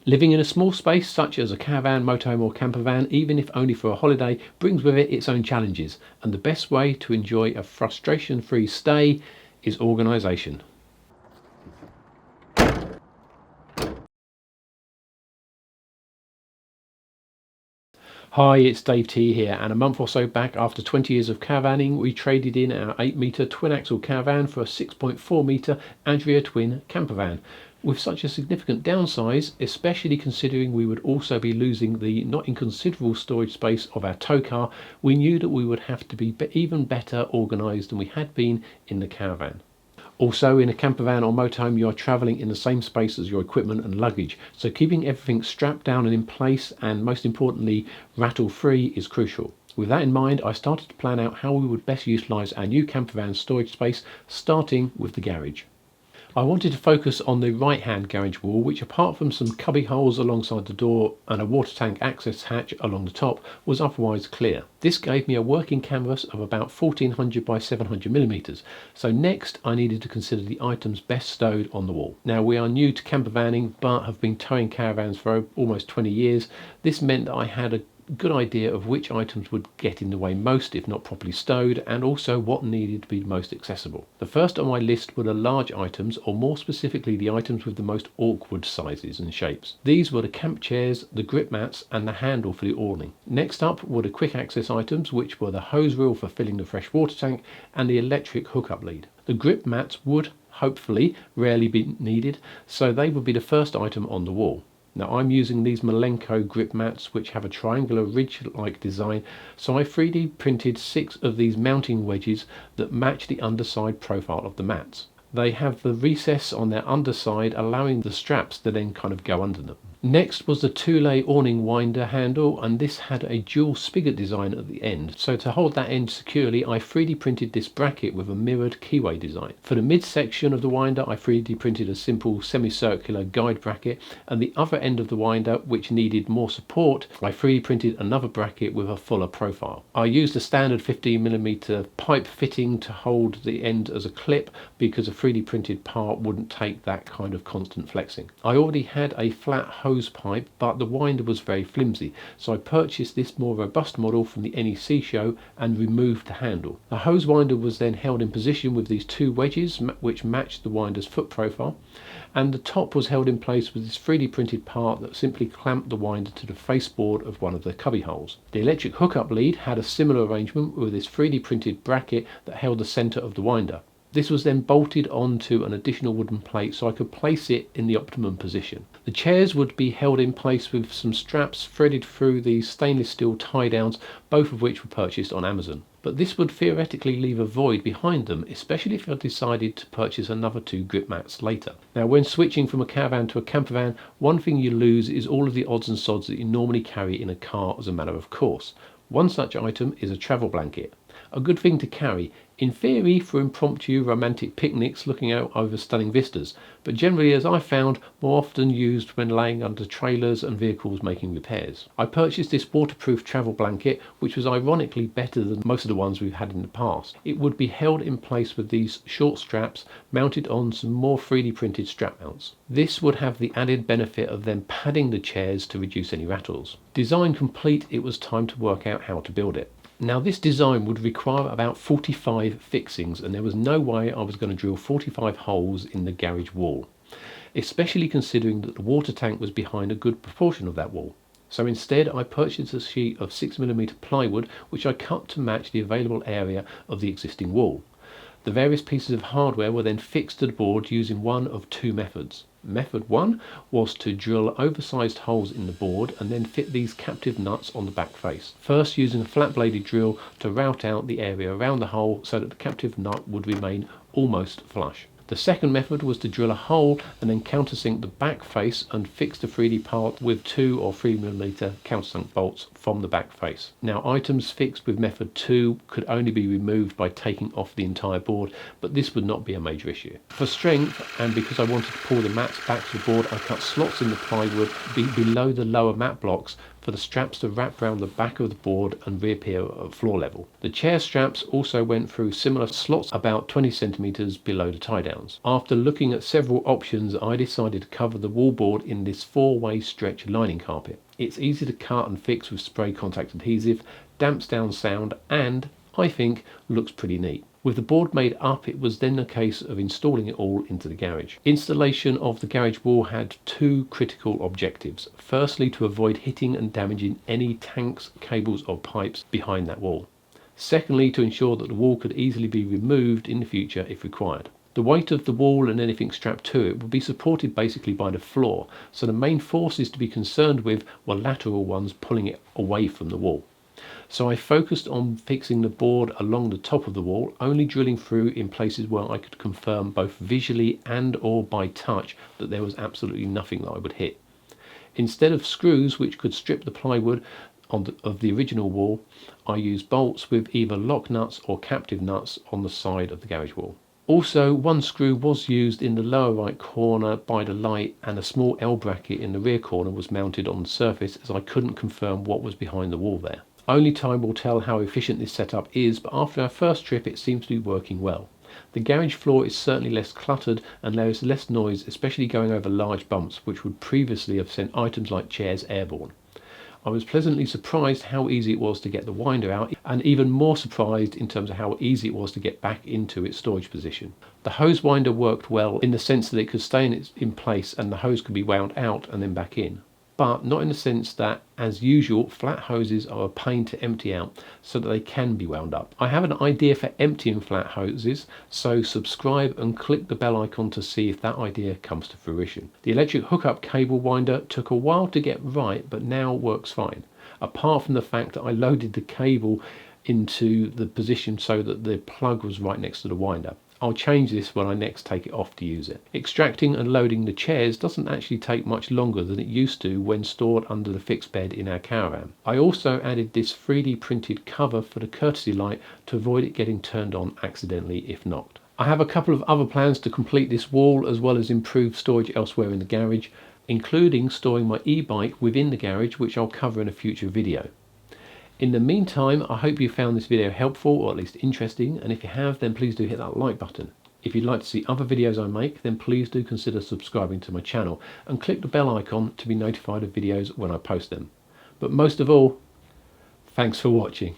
Living in a small space such as a caravan, motorhome or camper van, even if only for a holiday, brings with it its own challenges, and the best way to enjoy a frustration-free stay is organisation. Hi, it's Dave T here, and a month or so back, after 20 years of caravanning, we traded in our 8-metre twin-axle caravan for a 6.4-metre Adria Twin campervan. With such a significant downsize, especially considering we would also be losing the not inconsiderable storage space of our tow car, we knew that we would have to be even better organised than we had been in the caravan. Also, in a campervan or motorhome, you are travelling in the same space as your equipment and luggage, so keeping everything strapped down and in place, and most importantly, rattle-free, is crucial. With that in mind, I started to plan out how we would best utilise our new campervan storage space, starting with the garage. I wanted to focus on the right-hand garage wall, which, apart from some cubby holes alongside the door and a water tank access hatch along the top, was otherwise clear. This gave me a working canvas of about 1400 by 700 millimeters. So next I needed to consider the items best stowed on the wall. Now, we are new to campervanning but have been towing caravans for almost 20 years. This meant that I had a good idea of which items would get in the way most if not properly stowed, and also what needed to be most accessible. The first on my list were the large items, or more specifically the items with the most awkward sizes and shapes. These were the camp chairs, the grip mats and the handle for the awning. Next up were the quick access items, which were the hose reel for filling the fresh water tank and the electric hookup lead. The grip mats would, hopefully, rarely be needed, so they would be the first item on the wall. Now, I'm using these Malenko grip mats, which have a triangular ridge-like design, so I 3D printed 6 of these mounting wedges that match the underside profile of the mats. They have the recess on their underside, allowing the straps to then kind of go under them. Next was the 2-lay Awning Winder handle, and this had a dual spigot design at the end. So to hold that end securely, I 3D printed this bracket with a mirrored keyway design. For the midsection of the winder, I 3D printed a simple semicircular guide bracket, and the other end of the winder, which needed more support, I 3D printed another bracket with a fuller profile. I used a standard 15mm pipe fitting to hold the end as a clip, because a 3D printed part wouldn't take that kind of constant flexing. I already had a flat hose pipe, but the winder was very flimsy, so I purchased this more robust model from the NEC show and removed the handle. The hose winder was then held in position with these 2 wedges which matched the winder's foot profile, and the top was held in place with this 3D printed part that simply clamped the winder to the faceboard of one of the cubby holes. The electric hookup lead had a similar arrangement with this 3D printed bracket that held the centre of the winder. This was then bolted onto an additional wooden plate so I could place it in the optimum position. The chairs would be held in place with some straps threaded through these stainless steel tie downs, both of which were purchased on Amazon. But this would theoretically leave a void behind them, especially if I decided to purchase another 2 grip mats later. Now, when switching from a caravan to a campervan, one thing you lose is all of the odds and sods that you normally carry in a car as a matter of course. One such item is a travel blanket. A good thing to carry, in theory for impromptu romantic picnics looking out over stunning vistas, but generally, as I found, more often used when laying under trailers and vehicles making repairs. I purchased this waterproof travel blanket, which was ironically better than most of the ones we've had in the past. It would be held in place with these short straps mounted on some more 3D printed strap mounts. This would have the added benefit of then padding the chairs to reduce any rattles. Design complete, it was time to work out how to build it. Now, this design would require about 45 fixings, and there was no way I was going to drill 45 holes in the garage wall, especially considering that the water tank was behind a good proportion of that wall. So instead I purchased a sheet of 6mm plywood, which I cut to match the available area of the existing wall. The various pieces of hardware were then fixed to the board using one of 2 methods. Method 1 was to drill oversized holes in the board and then fit these captive nuts on the back face. First, using a flat bladed drill to route out the area around the hole so that the captive nut would remain almost flush. The second method was to drill a hole and then countersink the back face and fix the 3D part with 2 or 3mm countersunk bolts from the back face. Now, items fixed with method 2 could only be removed by taking off the entire board, but this would not be a major issue. For strength, and because I wanted to pull the mats back to the board, I cut slots in the plywood below the lower mat blocks for the straps to wrap around the back of the board and reappear at floor level. The chair straps also went through similar slots about 20 centimeters below the tie downs. After looking at several options, I decided to cover the wallboard in this 4-way stretch lining carpet. It's easy to cut and fix with spray contact adhesive, damps down sound, and I think looks pretty neat. With the board made up, it was then a case of installing it all into the garage. Installation of the garage wall had two critical objectives. Firstly, to avoid hitting and damaging any tanks, cables or pipes behind that wall. Secondly, to ensure that the wall could easily be removed in the future if required. The weight of the wall and anything strapped to it would be supported basically by the floor, so the main forces to be concerned with were lateral ones pulling it away from the wall. So I focused on fixing the board along the top of the wall, only drilling through in places where I could confirm both visually and or by touch that there was absolutely nothing that I would hit. Instead of screws which could strip the plywood of the original wall, I used bolts with either lock nuts or captive nuts on the side of the garage wall. Also, one screw was used in the lower right corner by the light, and a small L bracket in the rear corner was mounted on the surface, as I couldn't confirm what was behind the wall there. Only time will tell how efficient this setup is, but after our first trip it seems to be working well. The garage floor is certainly less cluttered and there is less noise, especially going over large bumps which would previously have sent items like chairs airborne. I was pleasantly surprised how easy it was to get the winder out, and even more surprised in terms of how easy it was to get back into its storage position. The hose winder worked well in the sense that it could stay in place and the hose could be wound out and then back in. But not in the sense that, as usual, flat hoses are a pain to empty out so that they can be wound up. I have an idea for emptying flat hoses, so subscribe and click the bell icon to see if that idea comes to fruition. The electric hookup cable winder took a while to get right, but now works fine, apart from the fact that I loaded the cable into the position so that the plug was right next to the winder. I'll change this when I next take it off to use it. Extracting and loading the chairs doesn't actually take much longer than it used to when stored under the fixed bed in our caravan. I also added this 3D printed cover for the courtesy light to avoid it getting turned on accidentally if knocked. I have a couple of other plans to complete this wall, as well as improve storage elsewhere in the garage, including storing my e-bike within the garage, which I'll cover in a future video. In the meantime, I hope you found this video helpful, or at least interesting, and if you have, then please do hit that like button. If you'd like to see other videos I make, then please do consider subscribing to my channel and click the bell icon to be notified of videos when I post them. But most of all, thanks for watching.